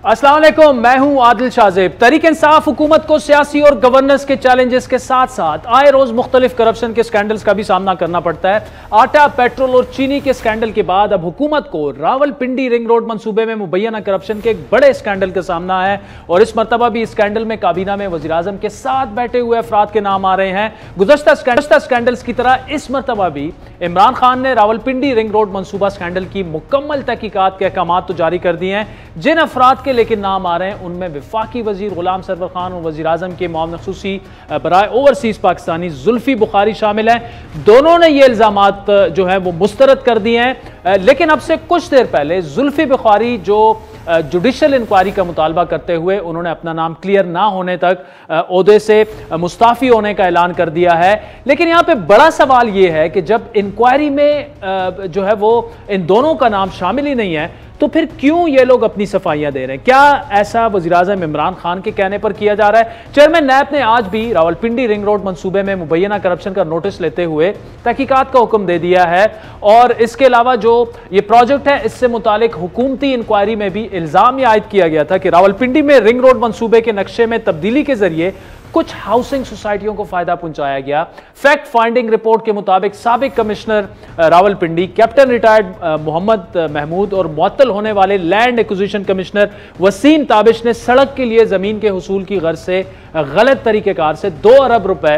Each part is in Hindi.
अस्सलाम वालेकुम, मैं हूं आदिल शाहजेब। तहरीक इंसाफ हुकूमत को सियासी और गवर्नेंस के चैलेंजेस के साथ साथ आए रोज मुख्तलिफ करप्शन के स्कैंडल्स का भी सामना करना पड़ता है। आटा, पेट्रोल और चीनी के स्कैंडल के बाद अब हुकूमत को रावलपिंडी रिंग रोड मंसूबे में मुबैना करप्शन के एक बड़े स्कैंडल का सामना है और इस मरतबा भी इस स्कैंडल में काबीना में वज़ीर आज़म के साथ बैठे हुए अफराद के नाम आ रहे हैं। गुज़श्ता स्कैंडल्स की तरह इस मरतबा भी इमरान खान ने रावलपिंडी रिंग रोड मंसूबा स्कैंडल की मुकम्मल तहकीकात के अहकाम तो जारी कर दिए हैं। जिन अफराद के लेकिन नाम आ रहे हैं उनमें वफाकी वजीर गुलाम सरवर खान और वजीर आजम के मुआवन ख़ुसूसी बराए ओवरसीज पाकिस्तानी जुल्फी बुखारी शामिल हैं। दोनों ने ये इल्जामात जो है वो मुस्तरद कर दिए हैं, लेकिन अब से कुछ देर पहले जुल्फी बुखारी जो जुडिशल इंक्वायरी का मुतालबा करते हुए उन्होंने अपना नाम क्लियर ना होने तक ओहदे से मुस्ताफी होने का ऐलान कर दिया है। लेकिन यहां पे बड़ा सवाल यह है कि जब इंक्वायरी में जो है वो इन दोनों का नाम शामिल ही नहीं है तो फिर क्यों ये लोग अपनी सफाइयां दे रहे हैं? क्या ऐसा वज़ीर आज़म इमरान खान के कहने पर किया जा रहा है? चेयरमैन नैब ने आज भी रावलपिंडी रिंग रोड मंसूबे में मुबैना करप्शन का नोटिस लेते हुए तहकीकात का हुक्म दे दिया है और इसके अलावा जो ये प्रोजेक्ट है इससे मुतालिक हुकूमती इंक्वायरी में भी इल्जाम यह आयद किया गया था कि रावलपिंडी में रिंग रोड मंसूबे के नक्शे में तब्दीली के जरिए कुछ हाउसिंग सोसाइटियों को फायदा पहुंचाया गया। फैक्ट फाइंडिंग रिपोर्ट के मुताबिक साबिक commissioner Rawalpindi captain retired Mohammad Mahmood और मुअत्तल होने वाले land acquisition commissioner Waseem Tabish ने सड़क के लिए जमीन के हुसूल की गर्ज से गलत तरीकेकार से 2 अरब रुपए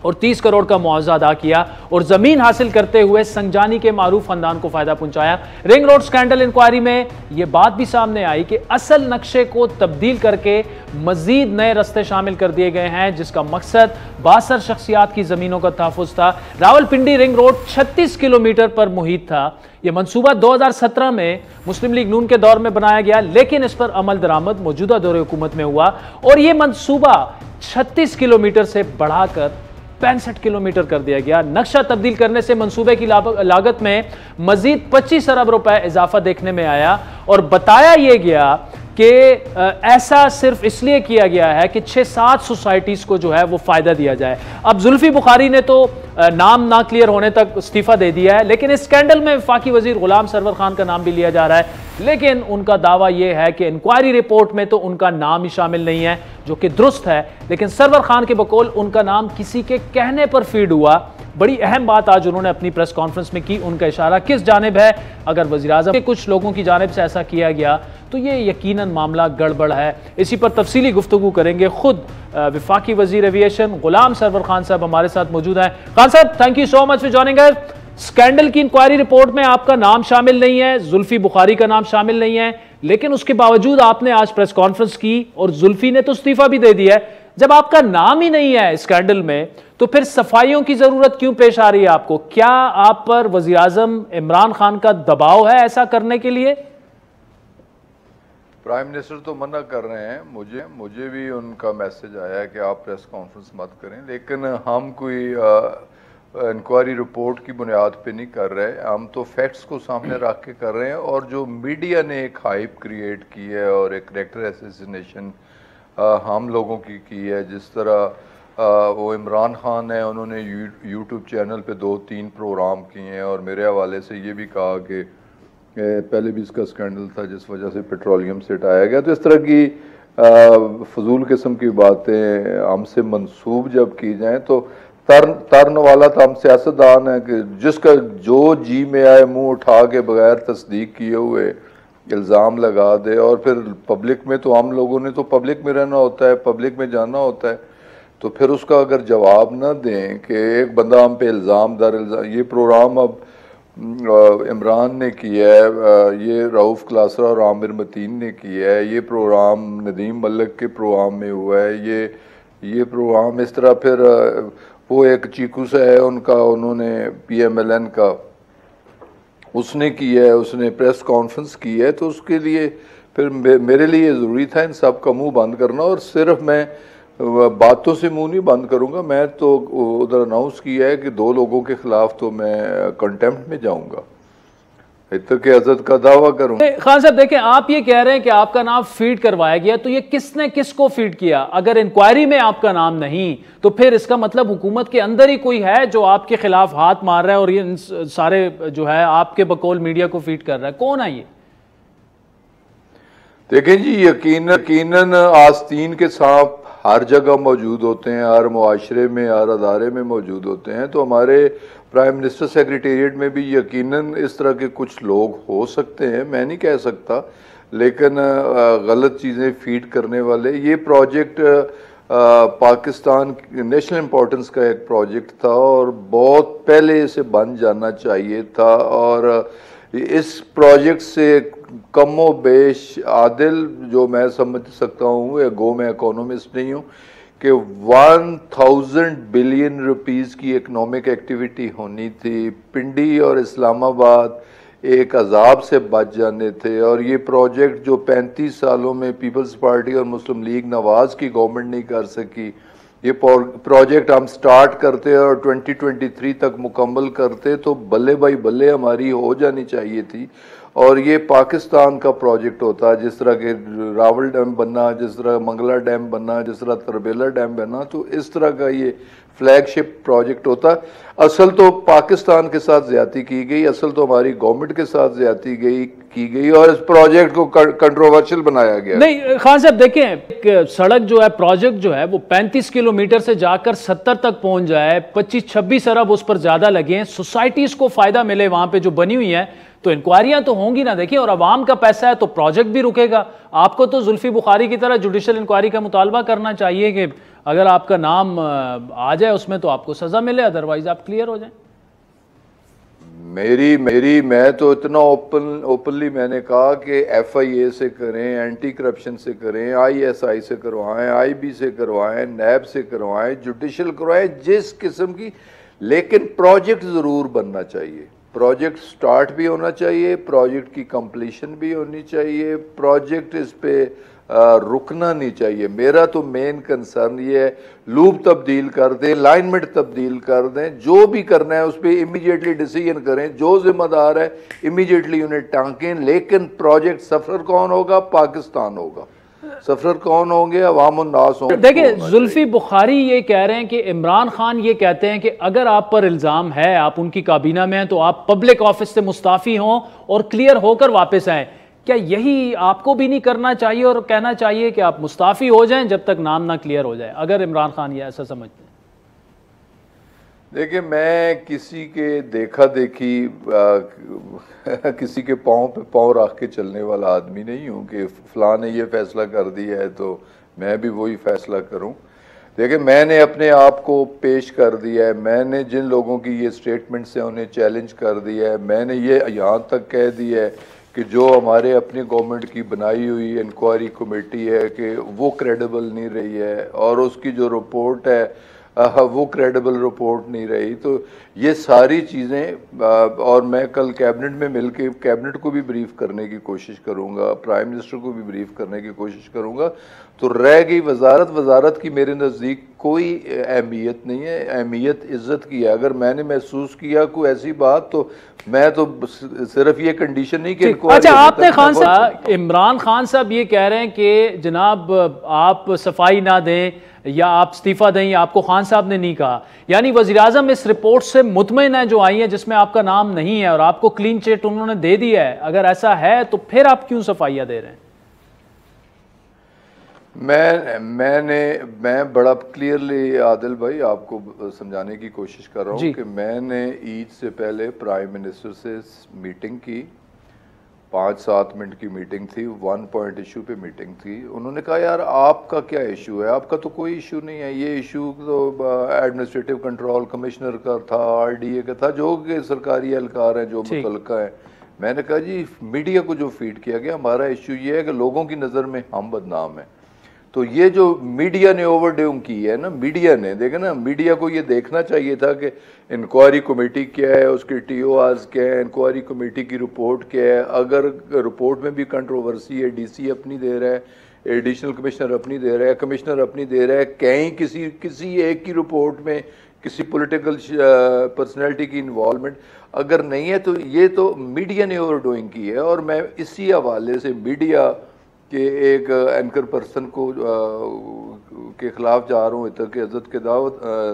और 30 करोड़ का मुआवजा अदा किया और जमीन हासिल करते हुए संजानी के मारूफ खानदान को फायदा पहुंचाया। रिंग रोड स्कैंडल इंक्वायरी में यह बात भी सामने आई कि असल नक्शे को तब्दील करके मजीद नए रास्ते शामिल कर दिए गए हैं जिसका मकसद 62 शख्सियात की जमीनों का तहफ़्फ़ुज़ था। रावलपिंडी रिंग रोड 36 किलोमीटर पर मुहित था। यह मंसूबा 2017 में मुस्लिम लीग नून के दौर में बनाया गया, लेकिन इस पर अमल दरामद मौजूदा दौरे हुकूमत में हुआ और यह मंसूबा 36 किलोमीटर से बढ़ाकर 65 किलोमीटर कर दिया गया। नक्शा तब्दील करने से मंसूबे की लागत में मजीद 25 अरब रुपए इजाफा देखने में आया और बताया यह गया कि ऐसा सिर्फ इसलिए किया गया है कि 6-7 सोसाइटीज को जो है वो फायदा दिया जाए। अब जुल्फी बुखारी ने तो नाम ना क्लियर होने तक इस्तीफा दे दिया है, लेकिन इस स्कैंडल में वफाकी वजीर गुलाम सरवर खान का नाम भी लिया जा रहा है। लेकिन उनका दावा यह है कि इंक्वायरी रिपोर्ट में तो उनका नाम ही शामिल नहीं है, जो कि दुरुस्त है, लेकिन सरवर खान के बकौल उनका नाम किसी के कहने पर फीड हुआ। बड़ी अहम बात आज उन्होंने अपनी प्रेस कॉन्फ्रेंस में की। उनका इशारा किस जानिब है? अगर वज़ीर आज़म के कुछ लोगों की जानिब से ऐसा किया गया तो ये यकीनन मामला गड़बड़ है। इसी पर तफसीली गुफ्तगू करेंगे। खुद वफाकी वज़ीर एविएशन गुलाम सरवर खान साहब हमारे साथ मौजूद हैं। खान साहब, thank you so much for joining us. Scandal की इंक्वायरी रिपोर्ट में आपका नाम शामिल नहीं है, जुल्फी बुखारी का नाम शामिल नहीं है, लेकिन उसके बावजूद आपने आज प्रेस कॉन्फ्रेंस की और जुल्फी ने तो इस्तीफा भी दे दिया है। जब आपका नाम ही नहीं है स्कैंडल में तो फिर सफाइयों की जरूरत क्यों पेश आ रही है आपको? क्या आप पर वज़ीर आज़म इमरान खान का दबाव है ऐसा करने के लिए? प्राइम मिनिस्टर तो मना कर रहे हैं। मुझे भी उनका मैसेज आया है कि आप प्रेस कॉन्फ्रेंस मत करें, लेकिन हम कोई इंक्वायरी रिपोर्ट की बुनियाद पे नहीं कर रहे। हम तो फैक्ट्स को सामने रख के कर रहे हैं और जो मीडिया ने एक हाइप क्रिएट की है और एक कैरेक्टर एसेसिनेशन हम लोगों की है, जिस तरह वो इमरान खान है, उन्होंने यूट्यूब चैनल पे 2-3 प्रोग्राम किए हैं और मेरे हवाले से ये भी कहा कि पहले भी इसका स्कैंडल था जिस वजह से पेट्रोलियम से हटाया गया। तो इस तरह की फजूल किस्म की बातें हमसे मंसूब जब की जाएं तो तरन वाला तो हम सियासतदान है कि जिसका जो जी में आए मुंह उठा के बगैर तस्दीक किए हुए इल्ज़ाम लगा दे और फिर पब्लिक में, तो हम लोगों ने तो पब्लिक में रहना होता है, पब्लिक में जाना होता है, तो फिर उसका अगर जवाब ना दें कि एक बंदा हम पे इल्ज़ाम दर इल्ज़ाम। ये प्रोग्राम अब इमरान ने किया है, ये रऊफ़ क्लासरा और आमिर मतीन ने किया है, ये प्रोग्राम नदीम मलिक के प्रोग्राम में हुआ है, ये प्रोग्राम इस तरह। फिर वो एक चीकू से है उनका, उन्होंने PMLN का उसने किया है, उसने प्रेस कॉन्फ्रेंस की है, तो उसके लिए फिर मेरे लिए ज़रूरी था इन सब का मुंह बंद करना। और सिर्फ मैं बातों से मुंह नहीं बंद करूंगा, मैं तो उधर अनाउंस किया है कि 2 लोगों के खिलाफ तो मैं कंटेम्प्ट में जाऊंगा, इत्तर के अज़द का दावा करूंगा। खान साहब देखें, आप ये कह रहे हैं कि आपका नाम फीड करवाया गया, तो ये किसने किसको फीड किया? अगर इंक्वायरी में आपका नाम नहीं तो फिर इसका मतलब हुकूमत के अंदर ही कोई है जो आपके खिलाफ हाथ मार रहा है और ये सारे जो है आपके बकौल मीडिया को फीड कर रहा है। कौन है ये? देखें जी, यकीनन आस्तीन के सांप हर जगह मौजूद होते हैं, हर मुआशरे में, हर अदारे में मौजूद होते हैं। तो हमारे प्राइम मिनिस्टर सेक्रेटेरिएट में भी यकीनन इस तरह के कुछ लोग हो सकते हैं, मैं नहीं कह सकता, लेकिन गलत चीज़ें फीड करने वाले। ये प्रोजेक्ट पाकिस्तान नेशनल इम्पोर्टेंस का एक प्रोजेक्ट था और बहुत पहले इसे बन जाना चाहिए था। और इस प्रोजेक्ट से कमो बेश आदिल, जो मैं समझ सकता हूँ, गो मैं इकोनॉमिस्ट नहीं हूँ, कि 1000 बिलियन रुपीस की इकोनॉमिक एक्टिविटी होनी थी। पिंडी और इस्लामाबाद एक अजाब से बच जाने थे। और ये प्रोजेक्ट जो 35 सालों में पीपल्स पार्टी और मुस्लिम लीग नवाज की गवर्नमेंट नहीं कर सकी, ये प्रोजेक्ट हम स्टार्ट करते और 2023 तक मुकम्मल करते तो बल्ले भाई बल्ले हमारी हो जानी चाहिए थी। और ये पाकिस्तान का प्रोजेक्ट होता, जिस तरह के रावल डैम बनना, जिस तरह मंगला डैम बनना, जिस तरह तरबेला डैम बनना, तो इस तरह का ये फ्लैगशिप प्रोजेक्ट होता। असल तो पाकिस्तान के साथ ज्यादती की गई, असल तो हमारी गवर्नमेंट के साथ ज्यादती की गई और इस प्रोजेक्ट को कंट्रोवर्शियल बनाया गया। नहीं खान साहब, देखें, एक सड़क जो है, प्रोजेक्ट जो है वो 35 किलोमीटर से जाकर 70 तक पहुंच जाए, 25-26 अरब उस पर ज्यादा लगे, सोसाइटीज को फायदा मिले वहां पे जो बनी हुई है, तो इंक्वायरियां तो होंगी ना। देखिए, और अवाम का पैसा है तो प्रोजेक्ट भी रुकेगा। आपको तो जुल्फी बुखारी की तरह जुडिशल इंक्वायरी का मुतालबा करना चाहिए कि अगर आपका नाम आ जाए उसमें तो आपको सजा मिले, अदरवाइज आप क्लियर हो जाए। मैं तो इतना ओपनली मैंने कहा कि FIA से करें, एंटी करप्शन से करें, ISI से करवाएं, IB से करवाएं, NAB से करवाएं, जुडिशल करवाएं, जिस किस्म की, लेकिन प्रोजेक्ट ज़रूर बनना चाहिए। प्रोजेक्ट स्टार्ट भी होना चाहिए, प्रोजेक्ट की कंप्लीशन भी होनी चाहिए, प्रोजेक्ट इस पे रुकना नहीं चाहिए। मेरा तो मेन कंसर्न ये है, लूप तब्दील कर दें, अलाइनमेंट तब्दील कर दें, जो भी करना है उस पर इमीडिएटली डिसीजन करें, जो जिम्मेदार है इमीडिएटली उन्हें टांकें। लेकिन प्रोजेक्ट सफर कौन होगा? पाकिस्तान होगा। सफर कौन होंगे? अवाम उन्नास होंगे। देखिए, जुल्फी बुखारी ये कह रहे हैं कि इमरान खान ये कहते हैं कि अगर आप पर इल्जाम है, आप उनकी काबीना में हैं, तो आप पब्लिक ऑफिस से मुस्ताफी हों और क्लियर होकर वापस आए। क्या यही आपको भी नहीं करना चाहिए और कहना चाहिए कि आप मुस्ताफी हो जाएं जब तक नाम ना क्लियर हो जाए, अगर इमरान खान ये ऐसा समझते हैं? देखिए, मैं किसी के देखा देखी किसी के पाँव पे पाँव रख के चलने वाला आदमी नहीं हूँ कि फलां ने ये फैसला कर दिया है तो मैं भी वही फैसला करूँ। देखिए, मैंने अपने आप को पेश कर दिया है, मैंने जिन लोगों की ये स्टेटमेंट्स हैं उन्हें चैलेंज कर दिया है, मैंने ये यहाँ तक कह दिया है कि जो हमारे अपनी गवर्नमेंट की बनाई हुई इंक्वायरी कमेटी है कि वो क्रेडिबल नहीं रही है और उसकी जो रिपोर्ट है वो क्रेडिबल रिपोर्ट नहीं रही। तो ये सारी चीज़ें, और मैं कल कैबिनेट में मिलके कैबिनेट को भी ब्रीफ करने की कोशिश करूँगा, प्राइम मिनिस्टर को भी ब्रीफ करने की कोशिश करूँगा। तो रह गई वजारत की मेरे नज़दीक कोई अहमियत नहीं है, अहमियत इज़्ज़त की है। अगर मैंने महसूस किया कोई ऐसी बात तो मैं तो सिर्फ ये कंडीशन नहीं कि अच्छा, आपने खान साहब, इमरान खान साहब ये कह रहे हैं कि जनाब आप सफाई ना दें या आप इस्तीफा दें, आपको खान साहब ने नहीं कहा, यानी वज़ीर आज़म इस रिपोर्ट से मुतमईन है जो आई है जिसमें आपका नाम नहीं है और आपको क्लीन चिट उन्होंने दे दिया है। अगर ऐसा है तो फिर आप क्यों सफाइयाँ दे रहे हैं? मैं बड़ा क्लियरली आदिल भाई आपको समझाने की कोशिश कर रहा हूँ कि मैंने ईद से पहले प्राइम मिनिस्टर से मीटिंग की, 5-7 मिनट की मीटिंग थी, 1 पॉइंट इशू पे मीटिंग थी। उन्होंने कहा यार आपका क्या इशू है? आपका तो कोई इशू नहीं है, ये इशू तो एडमिनिस्ट्रेटिव कंट्रोल कमिश्नर का था, RDA का था, जो कि सरकारी एहलकार हैं जो मुतल्लिका है। मैंने कहा जी मीडिया को जो फीड किया गया, हमारा इशू ये है कि लोगों की नज़र में हम बदनाम हैं। तो ये जो मीडिया ने ओवरडूइंग की है ना, मीडिया ने, देखे ना, मीडिया को ये देखना चाहिए था कि इंक्वायरी कमेटी क्या है, उसके TORs क्या है, इंक्वायरी कमेटी की रिपोर्ट क्या है। अगर रिपोर्ट में भी कंट्रोवर्सी है, DC अपनी दे रहा है, एडिशनल कमिश्नर अपनी दे रहा है, कमिश्नर अपनी दे रहा है, कहीं किसी एक की रिपोर्ट में किसी पॉलिटिकल पर्सनैलिटी की इन्वॉल्वमेंट अगर नहीं है तो ये तो मीडिया ने ओवरडूइंग की है। और मैं इसी हवाले से मीडिया कि एक एंकर पर्सन को के खिलाफ जा रहा हूँ इतक इज़्ज़त के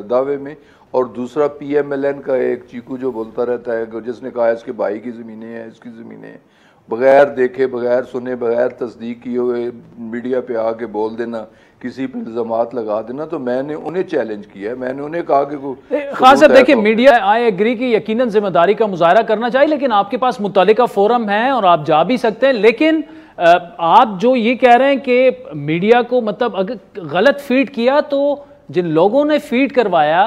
दावे में, और दूसरा PMLN का एक चीकू जो बोलता रहता है, जिसने कहा इसके भाई की ज़मीनें हैं, इसकी ज़मीनें हैं, बगैर देखे, बगैर सुने, बगैर तस्दीक किए हुए मीडिया पे आके बोल देना, किसी पे इल्जामात लगा देना। तो मैंने उन्हें चैलेंज किया है, मैंने उन्हें कहा कि खान साहब देखिए, मीडिया आई एग्री कि यकीनन जिम्मेदारी का मुजाहरा करना चाहिए, लेकिन आपके पास मुतल्लिका फोरम है और आप जा भी सकते हैं। लेकिन आप जो ये कह रहे हैं कि मीडिया को मतलब अगर गलत फीड किया, तो जिन लोगों ने फीड करवाया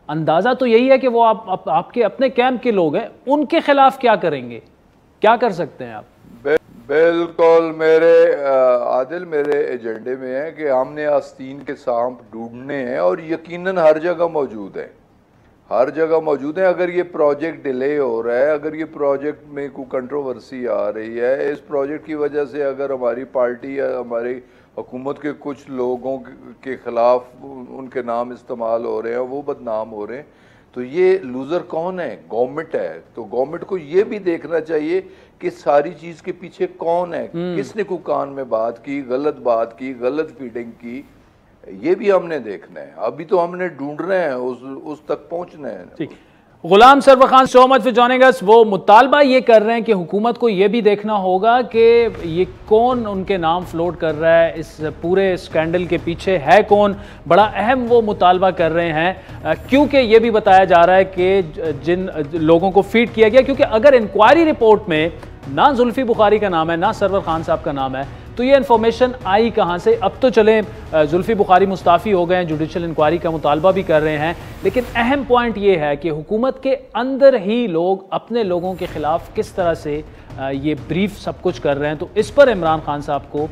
अंदाजा तो यही है कि वो आपके अपने कैंप के लोग हैं, उनके खिलाफ क्या करेंगे, क्या कर सकते हैं आप? बिल्कुल मेरे आदिल, मेरे एजेंडे में है कि हमने आस्तीन के सांप ढूंढने हैं और यकीनन हर जगह मौजूद है, हर जगह मौजूद है। अगर ये प्रोजेक्ट डिले हो रहा है, अगर ये प्रोजेक्ट में कोई कंट्रोवर्सी आ रही है, इस प्रोजेक्ट की वजह से अगर हमारी पार्टी या हमारी हुकूमत के कुछ लोगों के खिलाफ उनके नाम इस्तेमाल हो रहे हैं, वो बदनाम हो रहे हैं, तो ये लूज़र कौन है? गवर्नमेंट है। तो गवर्नमेंट को ये भी देखना चाहिए कि सारी चीज़ के पीछे कौन है, किसने को कान में बात की, गलत बात की, गलत फीडिंग की, ये भी हमने देखना है। अभी तो हमने ढूंढना है, उस तक पहुंचना है। ठीक। Ghulam Sarwar Khan, so much for joining us. वो मुतालबा ये कर रहे हैं कि हुकूमत को ये भी देखना होगा कि ये कौन उनके नाम फ्लोट कर रहा है, इस पूरे स्कैंडल के पीछे है कौन, बड़ा अहम वो मुतालबा कर रहे हैं। क्योंकि ये भी बताया जा रहा है कि जिन लोगों को फीड किया गया, क्योंकि अगर इंक्वायरी रिपोर्ट में ना जुल्फी बुखारी का नाम है, ना सरवर खान साहब का नाम है, तो ये इन्फॉर्मेशन आई कहाँ से? अब तो चले जुल्फी बुखारी मुस्ताफ़ी हो गए हैं, जुडिशल इंक्वायरी का मुतालबा भी कर रहे हैं, लेकिन अहम पॉइंट ये है कि हुकूमत के अंदर ही लोग अपने लोगों के खिलाफ किस तरह से ये ब्रीफ सब कुछ कर रहे हैं। तो इस पर इमरान खान साहब को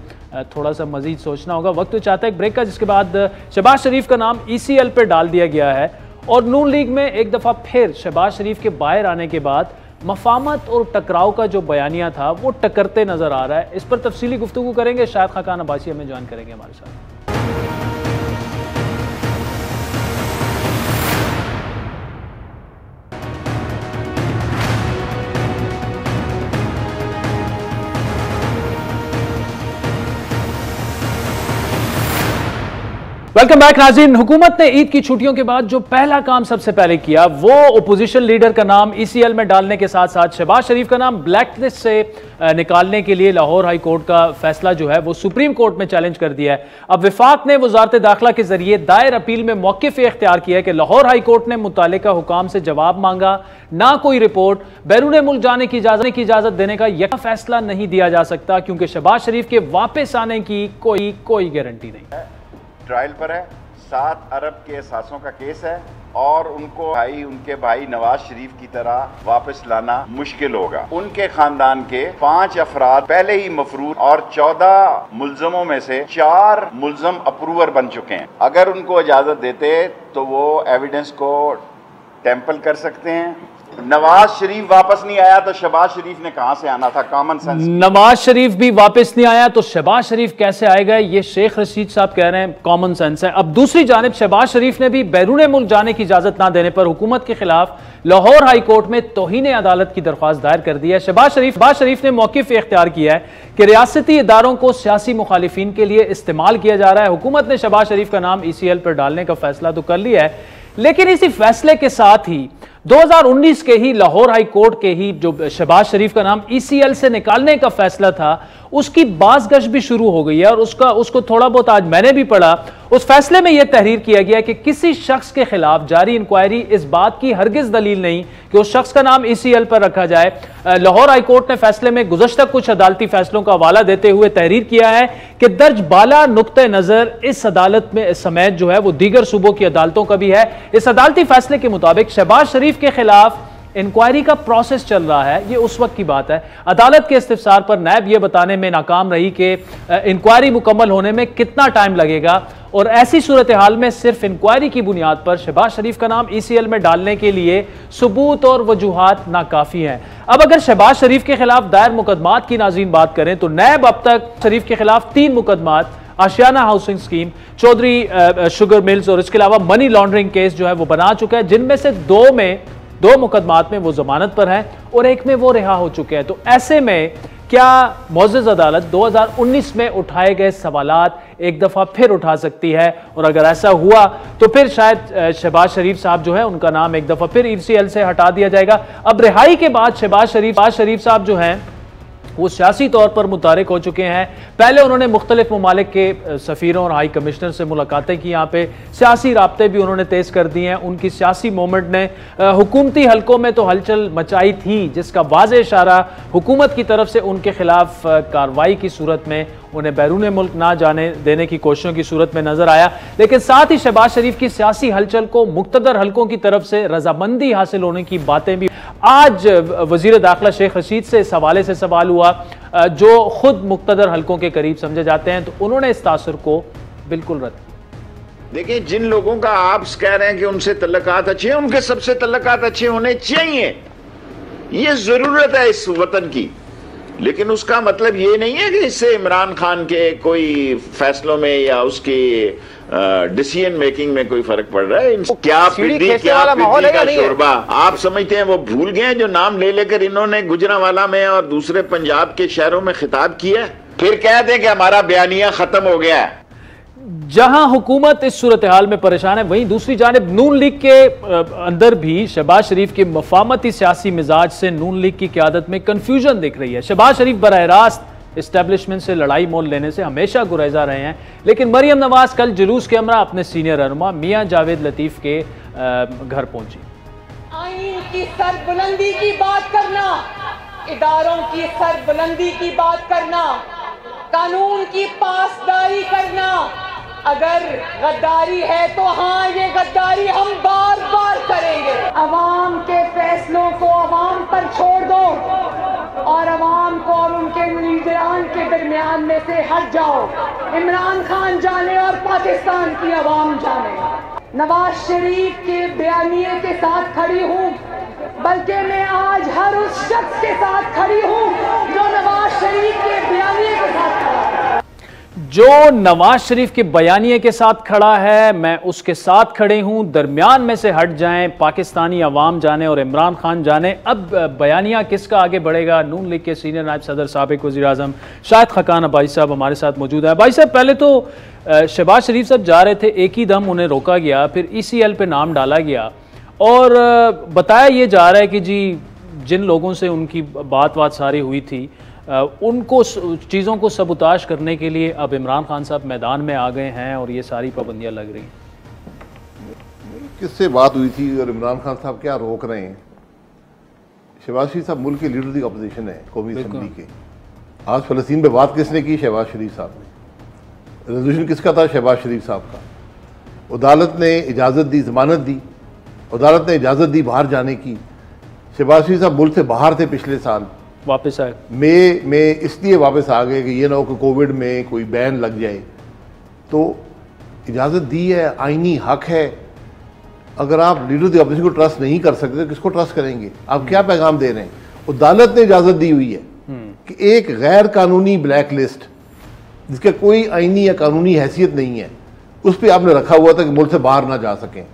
थोड़ा सा मजीद सोचना होगा। वक्त तो चाहता है एक ब्रेक का, जिसके बाद शहबाज शरीफ का नाम ECL पर डाल दिया गया है और नून लीग में एक दफ़ा फिर शहबाज शरीफ के बाहर आने के बाद मफामत और टकराव का जो बयानिया था वो टकरते नजर आ रहा है। इस पर तफसीली गुफ्तगू करेंगे। शायद खाकान अब्बासी हमें ज्वाइन करेंगे हमारे साथ। वेलकम बैक नाज़रीन। हुकूमत ने ईद की छुट्टियों के बाद जो पहला काम सबसे पहले किया वो ओपोजिशन लीडर का नाम ECL में डालने के साथ साथ शहबाज शरीफ का नाम ब्लैक लिस्ट से निकालने के लिए लाहौर हाई कोर्ट का फैसला जो है वो सुप्रीम कोर्ट में चैलेंज कर दिया है। अब विफाक ने वजारत दाखिला के जरिए दायर अपील में मौक़िफ़ इख्तियार किया है कि लाहौर हाई कोर्ट ने मुतालिका हुकाम से जवाब मांगा, ना कोई रिपोर्ट, बैरून मुल्क जाने की इजाजत देने का यह फैसला नहीं दिया जा सकता, क्योंकि शहबाज शरीफ के वापस आने की कोई गारंटी नहीं है। ट्रायल पर है, 7 अरब के असासों का केस है और उनके भाई नवाज शरीफ की तरह वापस लाना मुश्किल होगा। उनके खानदान के 5 अफराद पहले ही मफरूर और 14 मुल्जमों में से 4 मुल्जम अप्रूवर बन चुके हैं। अगर उनको इजाजत देते तो वो एविडेंस को टेम्पल कर सकते हैं। नवाज शरीफ वापस नहीं आया तो शहबाज शरीफ ने कहां से आना था? Common sense. नवाज शरीफ भी वापस नहीं आया तो शहबाज शरीफ कैसे आएगा? ये शेख रशीद साहब कह रहे हैं, कॉमन सेंस है। अब दूसरी जानिब शहबाज शरीफ ने भी बैरून मुल्क जाने की इजाजत ना देने पर हुकूमत के खिलाफ लाहौर हाई कोर्ट में तौहीन अदालत की दरख्वास्त दायर कर दी है। शहबाज शरीफ ने मौक़िफ़ इख्तियार किया है कि रियासती इदारों को सियासी मुखालिफिन के लिए इस्तेमाल किया जा रहा है। हुकूमत ने शहबाज शरीफ का नाम ECL पर डालने का फैसला तो कर लिया है, लेकिन इसी फैसले के साथ ही 2019 के ही लाहौर हाई कोर्ट के ही जो शहबाज शरीफ का नाम ECL से निकालने का फैसला था उसकी बाज़गश भी शुरू हो गई है और उसको थोड़ा बहुत आज मैंने भी पढ़ा। उस फैसले में यह तहरीर किया गया कि किसी शख्स के खिलाफ जारी इंक्वायरी इस बात की हरगिज दलील नहीं कि उस शख्स का नाम ECL पर रखा जाए। लाहौर हाई कोर्ट ने फैसले में गुज़श्ता कुछ अदालती फैसलों का हवाला देते हुए तहरीर किया है कि दर्ज बाला नुक्ते नजर इस अदालत में समेत जो है वो दीगर सूबों की अदालतों का भी है। इस अदालती फैसले के मुताबिक शहबाज शरीफ के खिलाफ इंक्वायरी का प्रोसेस चल रहा है। ये उस वक्त की बात है। अदालत के इस्तिफसार पर नैब ये बताने में नाकाम रही कि इंक्वायरी मुकम्मल होने में कितना टाइम लगेगा और ऐसी सूरत हाल में सिर्फ इंक्वायरी की बुनियाद पर शहबाज शरीफ का नाम ECL में डालने के लिए सबूत और वजूहात नाकाफी हैं। अब अगर शहबाज शरीफ के खिलाफ दायर मुकदमात की नाज़रीन बात करें तो नैब अब तक शरीफ के खिलाफ 3 मुकदमात, Ashiana housing scheme, Chaudhry sugar mills और इसके अलावा मनी लॉन्ड्रिंग केस जो है वो बना चुका है, जिनमें से 2 मुकदमात में वो जमानत पर हैं और एक में वो रिहा हो चुके हैं। तो ऐसे में क्या मुअज़्ज़ज़ अदालत 2019 में उठाए गए सवालात एक दफ़ा फिर उठा सकती है? और अगर ऐसा हुआ तो फिर शायद शहबाज शरीफ साहब जो है उनका नाम एक दफ़ा फिर ECL से हटा दिया जाएगा। अब रिहाई के बाद शहबाज शरीफ साहब जो हैं वो सियासी तौर पर मुतारिक हो चुके हैं। पहले उन्होंने मुख्तलिफ ममालिक के सफ़ीरों और हाई कमिश्नर से मुलाकातें की, यहाँ पे सियासी राब्ते भी उन्होंने तेज़ कर दिए हैं। उनकी सियासी मूवमेंट ने हुकूमती हलकों में तो हलचल मचाई थी, जिसका वाज़ेह इशारा हुकूमत की तरफ से उनके खिलाफ कार्रवाई की सूरत में उन्हें बैरून मुल्क ना जाने देने की कोशिशों की सूरत में नजर आया। लेकिन साथ ही शहबाज शरीफ की सियासी हलचल को मुक्तदर हलकों की तरफ से रजामंदी हासिल होने की बातें भी। आज वजीर दाखिला शेख रशीद से इस हवाले से सवाल हुआ, जो खुद मुक्तदर हलकों के करीब समझे जाते हैं, तो उन्होंने इस तासुर को बिल्कुल रद्द किया। देखिए, जिन लोगों का आप कह रहे हैं कि उनसे तल्लुकात अच्छे हैं, उनके सबसे तल्लुकात अच्छे होने चाहिए, ये जरूरत है इस वतन की। लेकिन उसका मतलब ये नहीं है कि इससे इमरान खान के कोई फैसलों में या उसकी डिसीजन मेकिंग में कोई फर्क पड़ रहा है। क्या पिद्दी का शोरबा आप समझते हैं वो भूल गए जो नाम ले लेकर इन्होंने गुजरांवाला में और दूसरे पंजाब के शहरों में खिताब किया, फिर कह दें कि हमारा बयानिया खत्म हो गया है। जहां हुकूमत इस सूरत हाल में परेशान है, वहीं दूसरी जानिब नून लीग के अंदर भी शहबाज शरीफ के मफामती सियासी मिजाज से नून लीग की क़यादत में कन्फ्यूजन दिख रही है। शहबाज शरीफ बराह रास्त इस्टेब्लिशमेंट से लड़ाई मोल लेने से हमेशा गुरेजा रहे हैं, लेकिन मरियम नवाज कल जुलूस के हमरा अपने सीनियर रहनुमा मियां जावेद लतीफ़ के घर पहुंची। आईन की सरबुलंदी की बात करना, इदारों की सरबुलंदी की बात करना, कानून की पासदारी करना, अगर गद्दारी है तो हाँ, ये गद्दारी हम बार बार करेंगे। अवाम के फैसलों को अवाम पर छोड़ दो और अवाम को और उनके लीडरान के दरमियान में से हट जाओ। इमरान खान जाने और पाकिस्तान की अवाम जाने। नवाज शरीफ के बयानिए के साथ खड़ी हूँ, बल्कि मैं आज हर उस शख्स के साथ खड़ी हूँ जो नवाज शरीफ के बयानिए के साथ खड़ा है। जो नवाज शरीफ के बयानिए के साथ खड़ा है, मैं उसके साथ खड़े हूं। दरमियान में से हट जाएं, पाकिस्तानी अवाम जाने और इमरान खान जाने। अब बयानिया किसका आगे बढ़ेगा? नून लीग के सीनियर नायब सदर साबिक वज़ीर आज़म शाहिद खकान अब्बासी साहब हमारे साथ मौजूद है। अब्बासी साहब, पहले तो शहबाज शरीफ साहब जा रहे थे, एक ही दम उन्हें रोका गया, फिर ECL पे नाम डाला गया और बताया ये जा रहा है कि जी जिन लोगों से उनकी बात सारी हुई थी, उनको चीज़ों को सबूताश करने के लिए अब इमरान खान साहब मैदान में आ गए हैं और ये सारी पाबंदियां लग रही हैं। किससे बात हुई थी और इमरान खान साहब क्या रोक रहे हैं? शहबाज शरीफ साहब मुल्क के लीडर दी अपोजिशन है कौमी असम्बली के। आज फ़लस्तीन पे बात किसने की? शहबाज शरीफ साहब ने। रेजोल्यूशन किसका था? शहबाज शरीफ साहब का। अदालत ने इजाज़त दी, ज़मानत दी, अदालत ने इजाज़त दी बाहर जाने की। शहबाज शरीफ साहब मुल्क से बाहर थे, पिछले साल वापस आए। मई में इसलिए वापस आ गए कि ये ना हो कि कोविड में कोई बैन लग जाए, तो इजाज़त दी है, आईनी हक है। अगर आप लीडर दी अपोजिशन को ट्रस्ट नहीं कर सकते तो किसको ट्रस्ट करेंगे? आप क्या पैगाम दे रहे हैं? अदालत ने इजाज़त दी हुई है कि एक गैर कानूनी ब्लैक लिस्ट जिसका कोई आईनी या कानूनी हैसियत नहीं है, उस पर आपने रखा हुआ था कि मुल्क से बाहर ना जा सकें।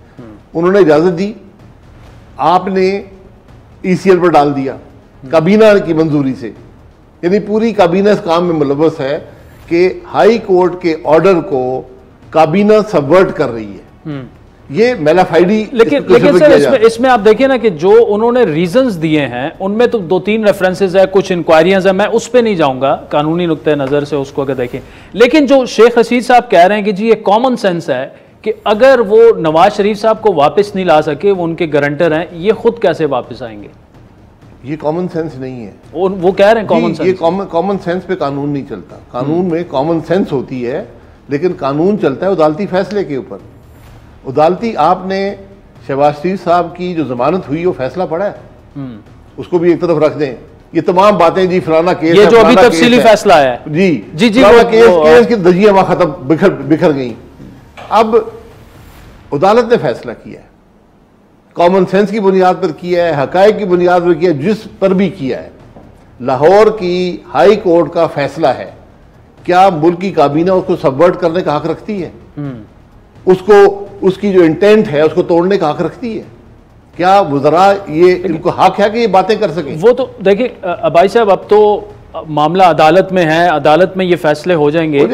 उन्होंने इजाज़त दी, आपने ECL पर डाल दिया काबीना की मंजूरी से। यानी पूरी काबीना इस काम में मुलव्वस है कि हाई कोर्ट के ऑर्डर को काबीना सबवर्ट कर रही है। ये मेलाफाइडी। लेकिन सर इसमें आप देखिए ना कि जो उन्होंने रीजंस दिए हैं उनमें तो 2-3 रेफरेंसेस है, कुछ इंक्वायरियां है, मैं उस पर नहीं जाऊंगा, कानूनी नुक्ते नज़र से उसको अगर देखें। लेकिन जो शेख रशीद साहब कह रहे हैं कि जी ये कॉमन सेंस है कि अगर वो नवाज शरीफ साहब को वापस नहीं ला सके, वो उनके गारंटर हैं, ये खुद कैसे वापस आएंगे? ये कॉमन सेंस नहीं है। वो कह रहे हैं कॉमन सेंस। ये कॉमन सेंस पे कानून नहीं चलता। कानून में कॉमन सेंस होती है, लेकिन कानून चलता है अदालती फैसले के ऊपर। अदालती, आपने शहबाज शरीफ साहब की जो जमानत हुई वो फैसला पड़ा है, उसको भी एक तरफ रख दें। ये तमाम बातें जी फलाना केस, ये जो अभी तफसीली फैसला है, जी जी जी केस की दजियां वहां खत्म बिखर गई। अब अदालत ने फैसला किया है, कॉमन सेंस की बुनियाद पर किया है, हकायक की बुनियाद पर किया है, जिस पर भी किया है। लाहौर की हाई कोर्ट का फैसला है, क्या मुल्क की काबीना उसको सबवर्ट करने का हक रखती है? उसको, उसकी जो इंटेंट है उसको तोड़ने का हक रखती है? क्या वज़रा ये इनको हक है कि ये बातें कर सकें? वो तो देखिए अब्बासी साहब, अब तो मामला अदालत में है, अदालत में ये फैसले हो जाएंगे।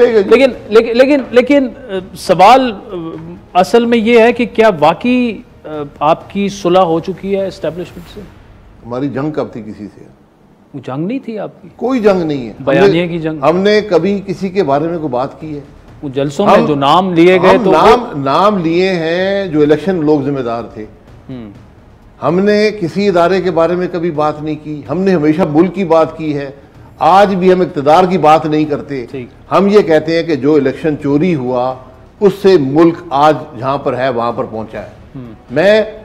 लेकिन सवाल असल में ये है कि क्या वाकई आपकी सुलह हो चुकी है एस्टेब्लिशमेंट से? हमारी जंग कब थी किसी से? जंग नहीं थी आपकी? कोई जंग नहीं है, बयानिए की जंग। हमने कभी किसी के बारे में कोई बात की है? वो जलसों में जो नाम लिए गए तो नाम लिए हैं जो इलेक्शन लोग जिम्मेदार थे। हमने किसी इदारे के बारे में कभी बात नहीं की, हमने हमेशा मुल्क की बात की है। आज भी हम इक़्तिदार की बात नहीं करते। हम ये कहते हैं कि जो इलेक्शन चोरी हुआ उससे मुल्क आज जहां पर है वहां पर पहुंचा है।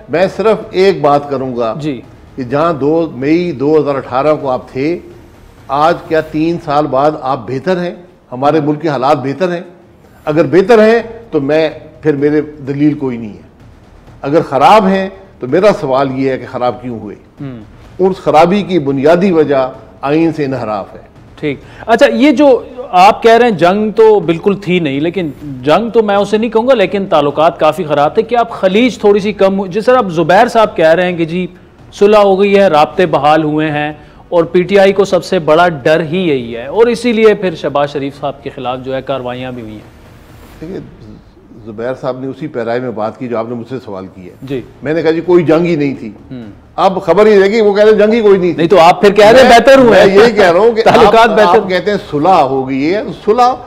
मैं सिर्फ एक बात करूंगा जी कि जहां 2 मई 2018 को आप थे, आज क्या 3 साल बाद आप बेहतर हैं? हमारे मुल्क के हालात बेहतर हैं? अगर बेहतर हैं तो फिर मेरे दलील कोई नहीं है। अगर खराब हैं तो मेरा सवाल यह है कि खराब क्यों हुए? उस खराबी की बुनियादी वजह आइन से इनहराफ है। ठीक। अच्छा, ये जो आप कह रहे हैं जंग तो बिल्कुल थी नहीं, लेकिन जंग तो मैं उसे नहीं कहूंगा, लेकिन ताल्लुकात काफी खराब थे। कि आप खलीज थोड़ी सी कम, जिस तरह आप जुबैर साहब कह रहे हैं कि जी सुलह हो गई है, राब्ते बहाल हुए हैं और पीटीआई को सबसे बड़ा डर ही यही है और इसीलिए फिर शहबाज शरीफ साहब के खिलाफ जो है कार्रवाइयां भी हुई हैं। देखिए, जुबैर साहब ने उसी पैराए में बात की जो आपने मुझसे सवाल किया जी। मैंने कहा जी कोई जंग ही नहीं थी। अब खबर ही रहेगी वो कह रहे जंग ही कोई नहीं थी। नहीं तो आप फिर कह रहे हैं बेहतर हुए। मैं यही कह रहा हूँ कि आप कहते हैं सुलह हो गई है। सुलह,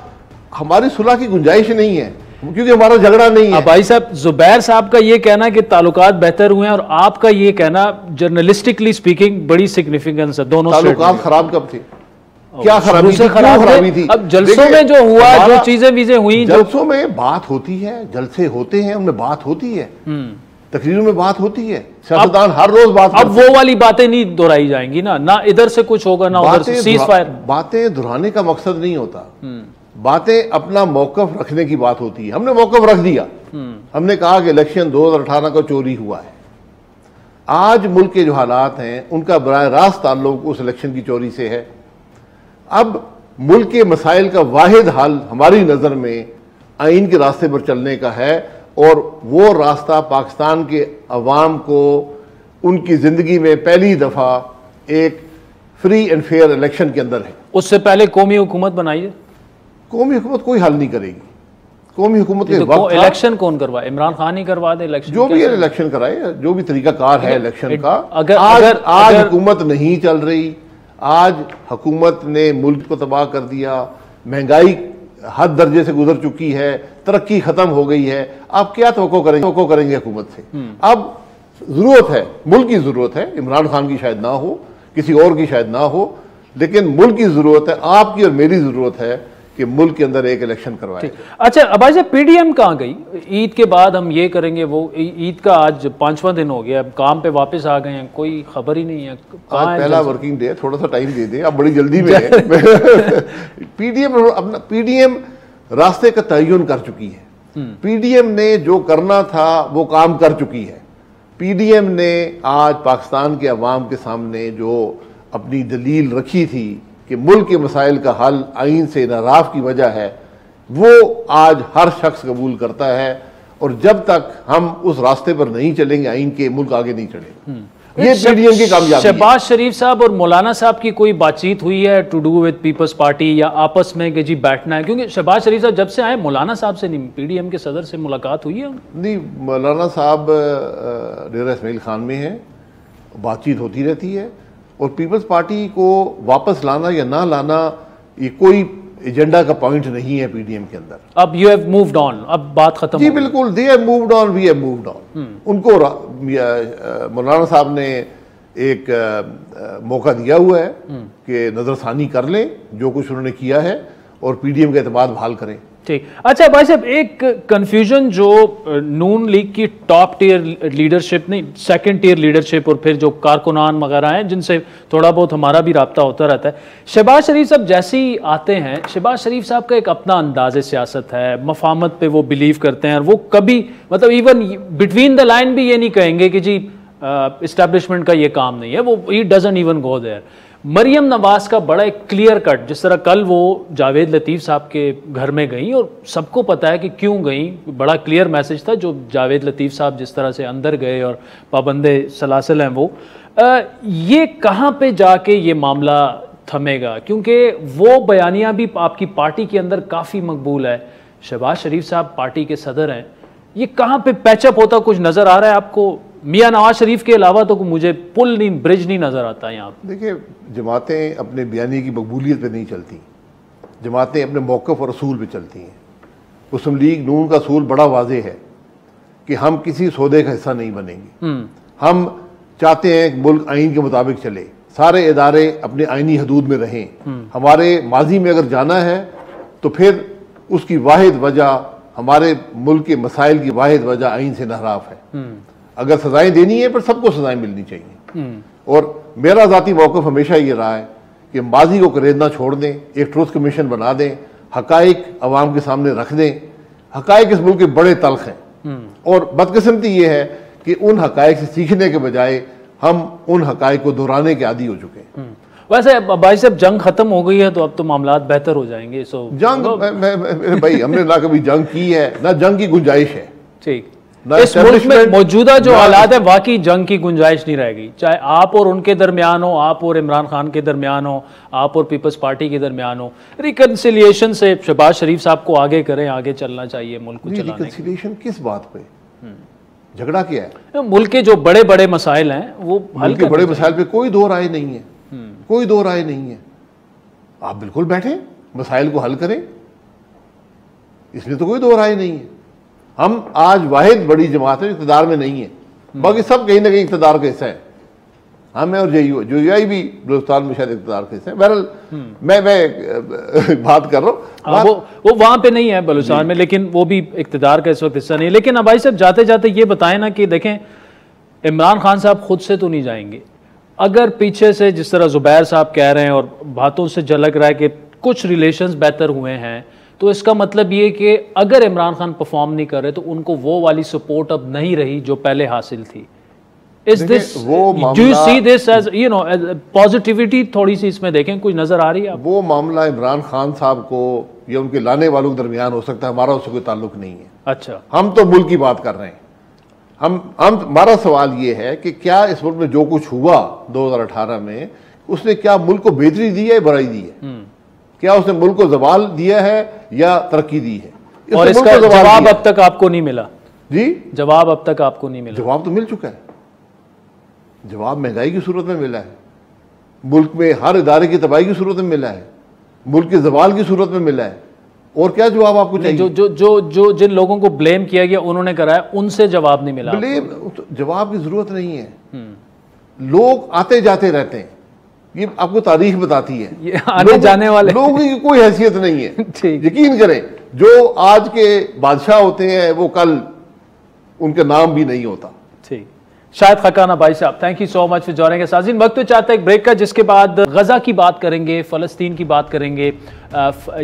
हमारी सुलह की गुंजाइश नहीं है क्योंकि हमारा झगड़ा नहीं है। भाई साहब, जुबैर साहब का ये कहना कि ताल्लुकात बेहतर हुए हैं और आपका ये कहना जर्नलिस्टिकली स्पीकिंग बड़ी सिग्निफिकेंस है। दोनों ताल्लुकात खराब कब थे? क्या खराबी थी? अब जलसों में जो हुआ, जो चीजें हुई, जलसों में बात होती है, जलसे होते हैं, उनमें बात होती है, तकरीरों में बात होती है, सियासतदान हर रोज बात। अब वो वाली बातें नहीं दोहराई जाएंगी ना इधर से कुछ होगा ना उधर से। सीज फायर बातें दोहराने का मकसद नहीं होता। बातें अपना मौकफ रखने की बात होती है। हमने मौकफ रख दिया। हमने कहा कि इलेक्शन 2018 को चोरी हुआ है। आज मुल्क के जो हालात हैं उनका बराह रास्त ताल्लुक उस इलेक्शन की चोरी से है। अब मुल्क के मसाइल का वाहिद हल हमारी नज़र में आइन के रास्ते पर चलने का है और वो रास्ता पाकिस्तान के अवाम को उनकी ज़िंदगी में पहली दफ़ा एक फ्री एंड फेयर इलेक्शन के अंदर है। उससे पहले कौमी हुकूमत बनाइए। कौमी हुकूमत कोई हल नहीं करेगी। कौमी हुकूमत के वक्त इलेक्शन कौन करवाए? इमरान खान ही करवा दे इलेक्शन। जो भी इलेक्शन कराए, जो भी तरीकाकार है इलेक्शन का। आज हुकूमत नहीं चल रही। आज हुकूमत ने मुल्क को तबाह कर दिया। महंगाई हद दर्जे से गुजर चुकी है, तरक्की खत्म हो गई है। आप क्या तवक्को करेंगे हुकूमत से? अब जरूरत है, मुल्क की जरूरत है। इमरान खान की शायद ना हो, किसी और की शायद ना हो, लेकिन मुल्क की जरूरत है, आपकी और मेरी जरूरत है कि मुल्क के अंदर एक इलेक्शन करवाए। अच्छा, अब आज पीडीएम कहाँ गई? ईद के बाद हम ये करेंगे, वो ईद का आज 5वां दिन हो गया, अब काम पे वापस आ गए हैं, कोई खबर ही नहीं है। आज पहला वर्किंग डे, थोड़ा सा टाइम दे दें, अब बड़ी जल्दी में है। पीडीएम रास्ते का तयन कर चुकी है। पीडीएम ने जो करना था वो काम कर चुकी है। पीडीएम ने आज पाकिस्तान के अवाम के सामने जो अपनी दलील रखी थी कि मुल्क के मसाइल का हल आइन से इनहराफ की वजह है, वो आज हर शख्स कबूल करता है। और जब तक हम उस रास्ते पर नहीं चलेंगे आइन के, मुल्क आगे नहीं चलेगा। ये पीडीएम की कामयाबी है। शहबाज शरीफ साहब और मौलाना साहब की कोई बातचीत हुई है to do with Peoples Party या आपस में कि जी बैठना है? क्योंकि शहबाज शरीफ साहब जब से आए मौलाना साहब से नहीं, पीडीएम के सदर से मुलाकात हुई है? नहीं, मौलाना साहब डेरा इस्माइल खान में हैं, बातचीत होती रहती है। और पीपल्स पार्टी को वापस लाना या ना लाना ये कोई एजेंडा का पॉइंट नहीं है पीडीएम के अंदर। अब यू हैव मूव्ड ऑन, अब बात खत्म। जी बिल्कुल, they have moved on, we have moved on. उनको मौलाना साहब ने एक मौका दिया हुआ है कि नजरसानी कर लें जो कुछ उन्होंने किया है और पीडीएम का एतमाद बहाल करें। ठीक। अच्छा भाई साहब, एक कंफ्यूजन जो नून लीग की टॉप टियर लीडरशिप नहीं, सेकंड टियर लीडरशिप और फिर जो कारकुनान वगैरह हैं जिनसे थोड़ा बहुत हमारा भी राब्ता होता रहता है, शहबाज शरीफ साहब जैसे ही आते हैं, शहबाज शरीफ साहब का एक अपना अंदाज सियासत है, मफामत पे वो बिलीव करते हैं और वो कभी मतलब इवन बिटवीन द लाइन भी ये नहीं कहेंगे कि जी इस्टेब्लिशमेंट का ये काम नहीं है, वो ही doesn't even go there. Maryam Nawaz का बड़ा एक क्लियर कट, जिस तरह कल वो जावेद लतीफ़ साहब के घर में गई और सबको पता है कि क्यों गई, बड़ा क्लियर मैसेज था जो जावेद लतीफ़ साहब जिस तरह से अंदर गए और पाबंदे सलासिल हैं वो, ये कहाँ पे जाके ये मामला थमेगा? क्योंकि वो बयानियाँ भी आपकी पार्टी के अंदर काफ़ी मकबूल है, शहबाज शरीफ साहब पार्टी के सदर हैं, ये कहाँ पे पैचअप होता कुछ नज़र आ रहा है आपको? मियां नवाज शरीफ के अलावा तो मुझे पुल नहीं, ब्रिज नहीं नजर आता यहाँ। देखिए, जमातें अपने बयानी की मकबूलियत पे नहीं चलती, जमातें अपने मौक़िफ़ और असूल पे चलती हैं। मुस्लिम लीग नून का असूल बड़ा वाज़ेह है कि हम किसी सौदे का हिस्सा नहीं बनेंगे। हम चाहते हैं कि मुल्क आइन के मुताबिक चले, सारे इदारे अपने आइनी हदूद में रहें। हमारे माजी में अगर जाना है तो फिर उसकी वाहिद वजह, हमारे मुल्क के मसाइल की वाहिद वजह आइन से नहराफ है। अगर सजाएं देनी है फिर सबको सजाएं मिलनी चाहिए। और मेरा ज़ाती मौक़िफ़ हमेशा ये रहा है कि माजी को करेदना छोड़ दें, एक ट्रुथ कमीशन बना दें, हकाइक अवाम के सामने रख दें। हकाइक इस मुल्क के बड़े तल्ख हैं और बदकिस्मती ये है कि उन हकाइक से सीखने के बजाय हम उन हकाइक को दोहराने के आदी हो चुके हैं। वैसे भाई साहब, जंग खत्म हो गई है तो अब तो मामलात बेहतर हो जाएंगे। जंग भाई हमने ना कभी जंग की है ना जंग की गुंजाइश है। ठीक, इस मुल्क में मौजूदा जो हालात है वाकई जंग की गुंजाइश नहीं रह गई, चाहे आप और उनके दरमियान हो, आप और इमरान खान के दरमियान हो, आप और पीपल्स पार्टी के दरमियान हो। रिकन्सिलिएशन से शहबाज शरीफ साहब को आगे करें, आगे चलना चाहिए मुल्क को चलाने। रिकन्सिलिएशन किस बात पे? झगड़ा क्या है? मुल्क के जो बड़े बड़े मसाइल हैं वो हल के बड़े मसाइल पे कोई दो राय नहीं है, कोई दो राय नहीं है। आप बिल्कुल बैठे मसाइल को हल करें, इसलिए तो कोई दो राय नहीं है। हम आज वाहिद बड़ी जमात है इक़्तिदार में नहीं है, बाकी सब कहीं ना कहीं इक़्तिदार का हिस्सा है। हम और JUI भी बलूचिस्तान में शायद इक़्तिदार का हिस्सा है। बहरहाल मैं बात कर रहा हूँ, वो वहाँ पे नहीं है बलूचिस्तान में, लेकिन वो भी इक़्तिदार का इस वक्त हिस्सा नहीं है। लेकिन अब भाई साहब जाते जाते ये बताएं ना कि देखें, इमरान खान साहब खुद से तो नहीं जाएंगे। अगर पीछे से जिस तरह जुबैर साहब कह रहे हैं और बातों से झलक रहा है कि कुछ रिलेशंस बेहतर हुए हैं, तो इसका मतलब ये कि अगर इमरान खान परफॉर्म नहीं कर रहे तो उनको वो वाली सपोर्ट अब नहीं रही जो पहले हासिल थी। Is this, do you see this as you know positivity थोड़ी सी इसमें देखें, कुछ नजर आ रही है? वो मामला इमरान खान साहब को या उनके लाने वालों के दरमियान हो सकता है, हमारा उससे कोई ताल्लुक नहीं है। अच्छा, हम तो मुल्क की बात कर रहे हैं। हमारा सवाल ये है कि क्या इस मुल्क में जो कुछ हुआ 2018 में, उसने क्या मुल्क को बेहतरी दी है, बुराई दी है? क्या उसने मुल्क को जवाल दिया है या तरक्की दी है? और इसका जवाब अब तक आपको नहीं मिला? जी, जवाब अब तक आपको नहीं मिला? जवाब तो मिल चुका है। जवाब महंगाई की सूरत में मिला है, मुल्क में हर इदारे की तबाही की सूरत में मिला है, मुल्क के जवाल की सूरत में मिला है। और क्या जवाब आपको चाहिए? जो जिन लोगों को ब्लेम किया गया उन्होंने कराया, उनसे जवाब नहीं मिला। ब्लेम, जवाब की जरूरत नहीं है। लोग आते जाते रहते हैं, ये आपको तारीख बताती है। ये आने जाने वाले लोगों की कोई हैसियत नहीं है। यकीन करें, जो आज के बादशाह होते हैं वो कल उनका नाम भी नहीं होता। ठीक, शायद खकाना भाई साहब, thank you so much for joining us. Sajin, वक्त तो चाहता है एक ब्रेक का, जिसके बाद गजा की बात करेंगे, फ़लस्तीन की बात करेंगे।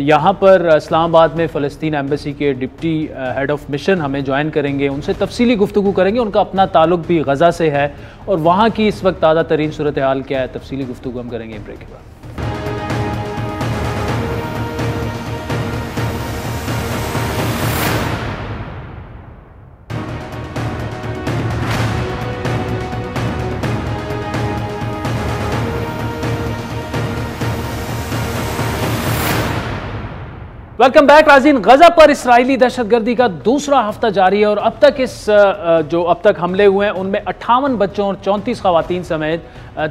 यहाँ पर इस्लामाबाद में फ़लस्तीन एम्बेसी के डिप्टी हेड ऑफ मिशन हमें ज्वाइन करेंगे, उनसे तफसीली गुफ्तगू करेंगे। उनका अपना ताल्लुक भी गजा से है और वहाँ की इस वक्त ताज़ा तरीन सूरत हाल क्या है, तफसीली गुफ्तगू हम करेंगे ब्रेक के बाद। वेलकम बैक नाज़रीन। गजा पर इसराइली दहशतगर्दी का दूसरा हफ्ता जारी है और अब तक हमले हुए हैं उनमें 58 बच्चों और 34 खवातीन समेत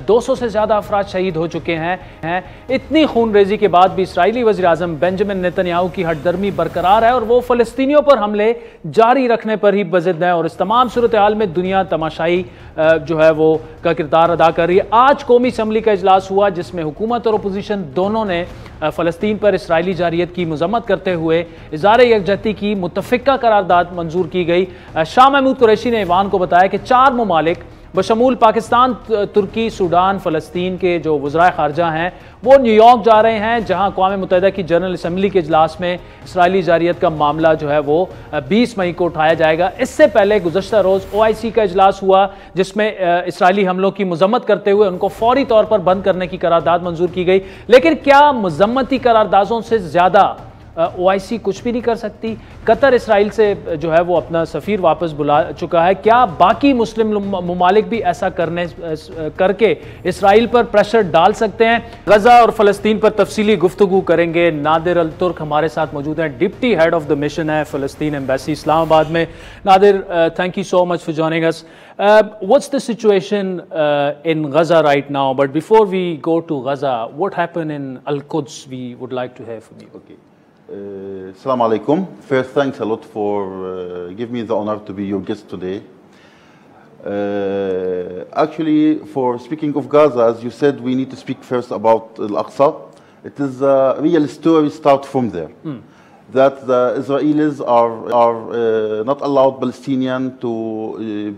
200 से ज़्यादा अफराद शहीद हो चुके हैं। इतनी खूनरेजी के बाद भी इसराइली वज़ीर आज़म बेंजामिन नेतन्याहू की हठधर्मी बरकरार है और वो फ़लस्तीनियों पर हमले जारी रखने पर ही बज़िद है और इस तमाम सूरत हाल में दुनिया तमाशाई जो है वो का किरदार अदा कर रही है। आज कौमी असम्बली का इजलास हुआ जिसमें हुकूमत और अपोजिशन दोनों ने फ़लस्तीन पर इसराइली जारियत की मजम्मत करते हुए इज़ारे यकजहती की मुतफ़िक़ा करारदाद मंजूर की गई। शाह महमूद कुरैशी ने ईवान को बताया कि 4 ममालिक बशमूल पाकिस्तान, तुर्की, सूडान, फ़लस्तीन के जो वज़राए ख़ारजा हैं वो न्यूयॉर्क जा रहे हैं, जहां अक़वाम मुत्तहिदा की जनरल असम्बली के इजलास में इसराइली जारियत का मामला जो है वो 20 मई को उठाया जाएगा। इससे पहले गुज़श्ता रोज़ OIC का इजलास हुआ जिसमें इसराइली हमलों की मजम्मत करते हुए उनको फौरी तौर पर बंद करने की करारदाद मंजूर की गई। लेकिन क्या मजम्मती करारदादों से ज़्यादा OIC कुछ भी नहीं कर सकती? कतर इसराइल से जो है वो अपना सफ़ीर वापस बुला चुका है। क्या बाकी मुस्लिम ममालिक भी ऐसा करके इसराइल पर प्रेशर डाल सकते हैं? गजा और फ़लस्तीन पर तफसीली गुफ्तगू करेंगे। नादिर अल तुर्क हमारे साथ मौजूद हैं, deputy head of the mission है फ़लस्तीन एम्बेसी इस्लामाबाद में। Nadir, thank you so much for joining us. What's the situation in Gaza right now? But before we go to Gaza, what happened in Al-Quds? We would like to hear from you. Okay. Assalamu alaikum. First, thanks a lot for giving me the honor to be your guest today. Actually, for speaking of Gaza, as you said, we need to speak first about Al-Aqsa. It is a real story start from there. That the Israelis are not allowed Palestinian to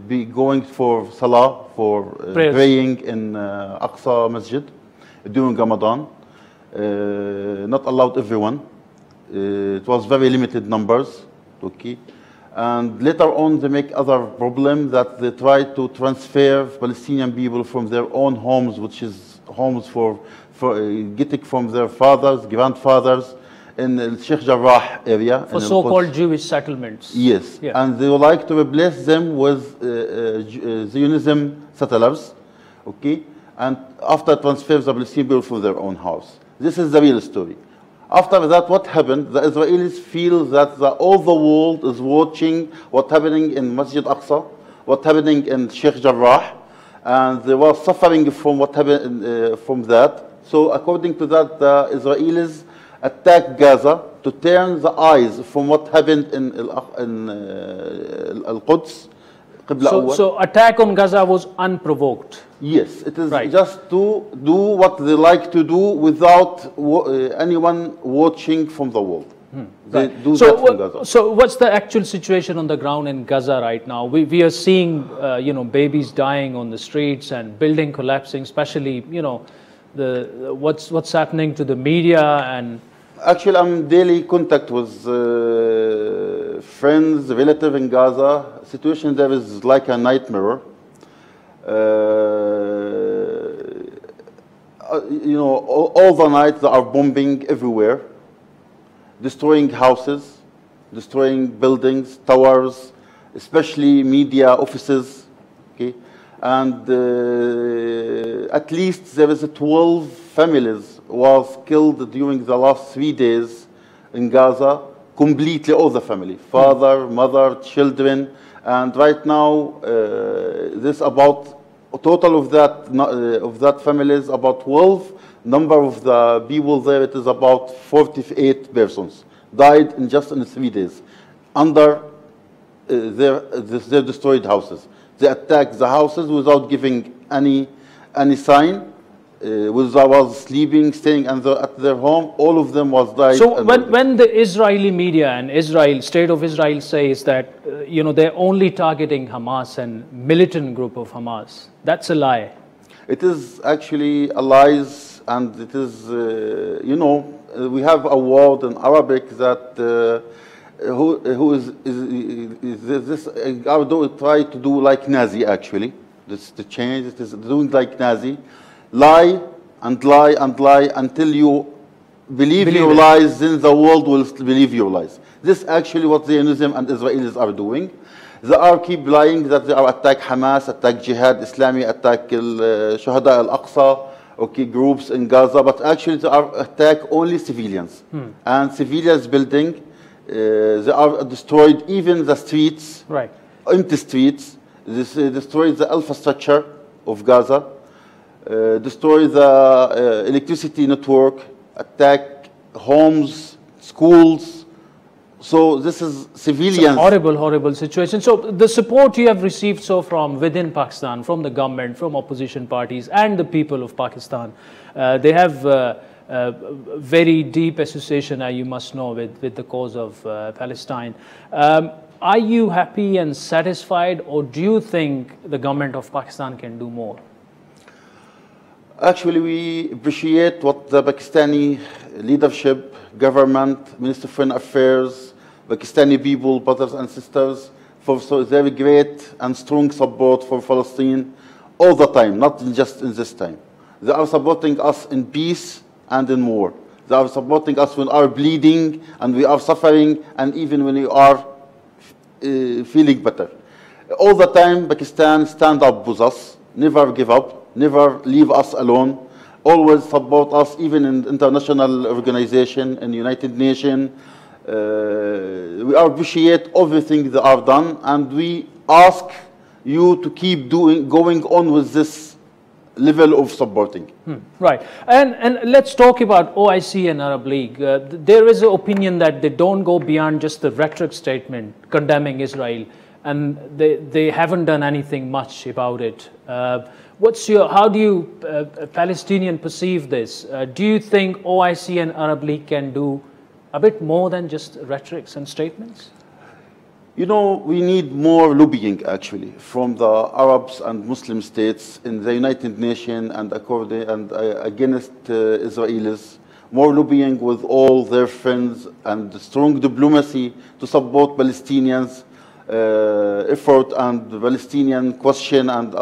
be going for Salah, for praying in Aqsa Masjid during Ramadan. Not allowed everyone. It was very limited numbers. Okay. And later on they make other problem that they try to transfer Palestinian people from their own homes, which is homes for getting from their fathers, grandfathers, in the Sheikh Jarrah area. For so-called Jewish settlements. Yes. Yeah. And they would like to replace them with Zionism settlers. Okay. And after transfer the Palestinian people from their own house. This is the real story. After that, what happened? The Israelis feel that all the world is watching what's happening in Masjid Aqsa, what's happening in Sheikh Jarrah, and they were suffering from what happened from that. So according to that, the Israelis attacked Gaza to turn the eyes from what happened in Al-Quds. So attack on Gaza was unprovoked. Yes, it is just to do what they like to do without anyone watching from the world. They do that from Gaza. So what's the actual situation on the ground in Gaza right now? We are seeing babies dying on the streets and building collapsing, especially what's happening to the media. And actually, I'm in daily contact with friends, relatives in Gaza. Situation there is like a nightmare. All the night they are bombing everywhere, destroying houses, destroying buildings, towers, especially media offices. Okay, and at least there is 12 families was killed during the last 3 days in Gaza. Completely, all the family, father, mother, children, and right now this about a total of that families about 12. Number of the people there, it is about 48 persons died in just in 3 days under their destroyed houses. They attacked the houses without giving any sign. Was sleeping, staying at their home. All of them was died. So when the Israeli media and State of Israel says that they're only targeting Hamas and militant group of Hamas, that's a lie. It is actually a lies, and it is we have a word in Arabic that who is this? I would try to do like Nazi actually. This the change. It is doing like Nazi. Lie and lie and lie until you believe your lies, then the world will believe your lies. This is actually what Zionism and Israelis are doing. They are keep lying that they are attack Hamas, attack Jihad Islami, attack Shuhada al-Aqsa, groups in Gaza, but actually they are attack only civilians. And civilians building, they are destroyed even the streets, empty streets. This destroyed the infrastructure of Gaza. Destroy the electricity network, attack homes, schools. So this is civilians. Horrible, horrible situation. So the support you have received from within Pakistan, from the government, from opposition parties and the people of Pakistan, they have very deep association, you must know, with the cause of Palestine. Are you happy and satisfied, or do you think the government of Pakistan can do more? Actually, we appreciate what the Pakistani leadership, government, Minister of Foreign Affairs, Pakistani people, brothers and sisters, for very great and strong support for Palestine all the time, not just in this time. They are supporting us in peace and in war. They are supporting us when we are bleeding and we are suffering, and even when we are feeling better. All the time, Pakistan stand up with us, never give up, never leave us alone, always support us, even in international organization and United Nations. We appreciate everything they have done, and we ask you to keep going on with this level of supporting. Right. And let's talk about OIC and Arab League. There is an opinion that they don't go beyond just the rhetoric statement condemning Israel, and they haven't done anything much about it. How do you Palestinian perceive this? Do you think OIC and Arab League can do a bit more than just rhetorics and statements? You know, we need more lobbying, actually, from the Arabs and Muslim states in the United Nations and against Israelis. More lobbying with all their friends and strong diplomacy to support Palestinians' effort and the Palestinian question and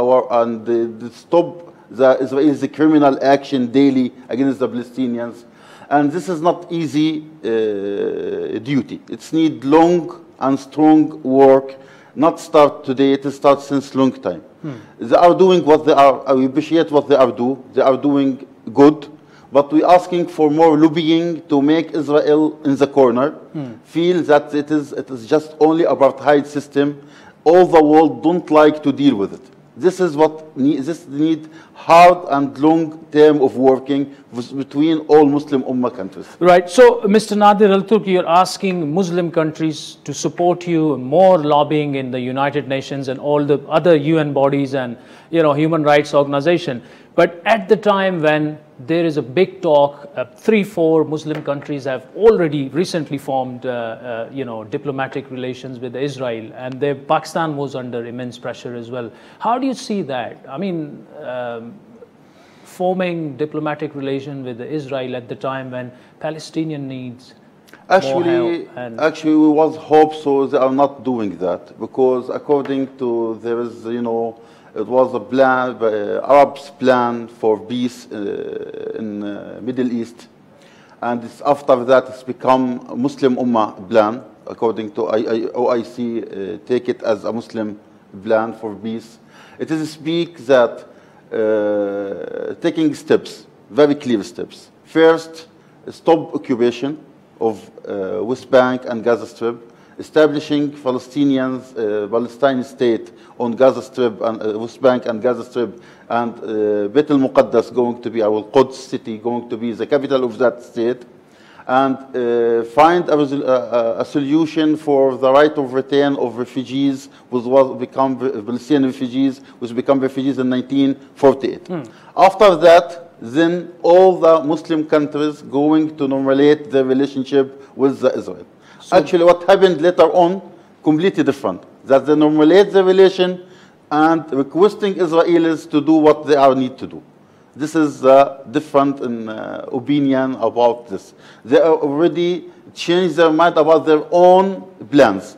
stop the Israelis' criminal action daily against the Palestinians. And this is not easy duty. It's need long and strong work, not start today, it starts since long time. They are doing what they are, we appreciate what they are doing good, but we're asking for more lobbying to make Israel in the corner, feel that it is just only apartheid system, all the world don't like to deal with it. This is what need hard and long term of working between all Muslim Ummah countries. Right. So, Mr. Nadir Al-Turki, you're asking Muslim countries to support you, more lobbying in the United Nations and all the other UN bodies and human rights organization. But at the time when there is a big talk, 3-4 Muslim countries have already recently formed, diplomatic relations with Israel, and Pakistan was under immense pressure as well. How do you see that? I mean, forming diplomatic relation with Israel at the time when Palestinian needs more help. Actually, we was hope so they are not doing that, because according to it was a plan, Arabs' plan for peace in Middle East, and after that it's become a Muslim Ummah plan. According to OIC, take it as a Muslim plan for peace. It is speak that taking steps, very clear steps. First, stop occupation of West Bank and Gaza Strip, establishing Palestine state on Gaza Strip and West Bank and Gaza Strip, and Beit al-Muqaddas going to be, our Quds city going to be the capital of that state, and find a solution for the right of return of refugees, which was become Palestinian refugees, which become refugees in 1948. After that, then all the Muslim countries going to normalize their relationship with Israel. Actually, what happened later on, completely different. That they normalize the relation and requesting Israelis to do what they need to do. This is different in opinion about this. They already changed their mind about their own plans.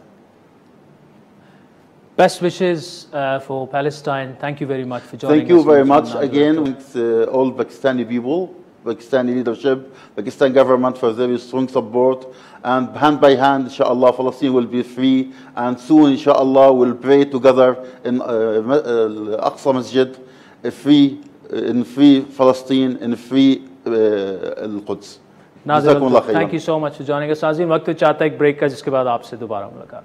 Best wishes for Palestine. Thank you very much for joining us. Thank you very much again with all Pakistani people, Pakistani leadership, Pakistan government for their strong support. And hand by hand, inshallah, Palestine will be free. And soon, inshallah, we'll pray together in Aqsa Masjid, in free Palestine, in free Al-Quds. Thank you so much for joining us. Azim, वक्त चाहता है एक ब्रेक का, जिसके बाद आपसे दोबारा मुलाकात।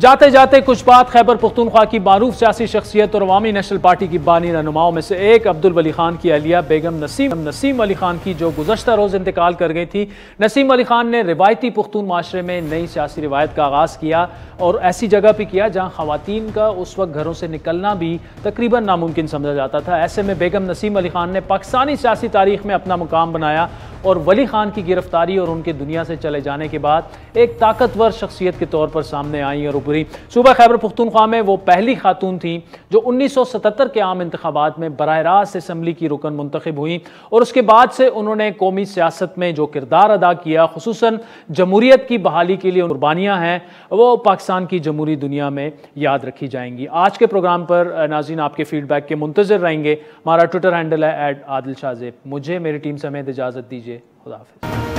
जाते जाते कुछ बात खैबर पख्तूनख्वा की मारूफ सियासी शख्सियत और अवामी नेशनल पार्टी की बानी रहनुमाओं में से एक अब्दुल वली खान की अहलिया बेगम नसीम अली खान की, जो गुज़श्ता रोज़ इंतकाल कर गई थी। नसीम अली खान ने रिवायती पुख्तून माशरे में नई सियासी रिवायत का आगाज़ किया, और ऐसी जगह पर किया जहाँ ख़वातीन का उस वक्त घरों से निकलना भी तकरीबन नामुमकिन समझा जाता था। ऐसे में बेगम नसीम अली खान ने पाकिस्तानी सियासी तारीख़ में अपना मुकाम बनाया, और वली खान की गिरफ्तारी और उनके दुनिया से चले जाने के बाद एक ताकतवर शख्सियत के तौर पर सामने आई और उभरी। चौधरी सूबा खैबर पख्तूनख्वा में वो पहली खातून थी जो 1977 के आम इंतखाबात में बराह रास्त असम्बली की रुकन मुंतखब हुई और उसके बाद से उन्होंने कौमी सियासत में जो किरदार अदा किया, खुसूसन जमहूरियत की बहाली के लिए कुर्बानियाँ हैं, वो पाकिस्तान की जमहूरी दुनिया में याद रखी जाएंगी। आज के प्रोग्राम पर नाज़रीन आपके फीडबैक के मुंतज़िर रहेंगे। हमारा ट्विटर हैंडल है @आदिल शाह ज़ेब। मुझे मेरी टीम समेत इजाज़त दीजिए। खुदा हाफ़िज़।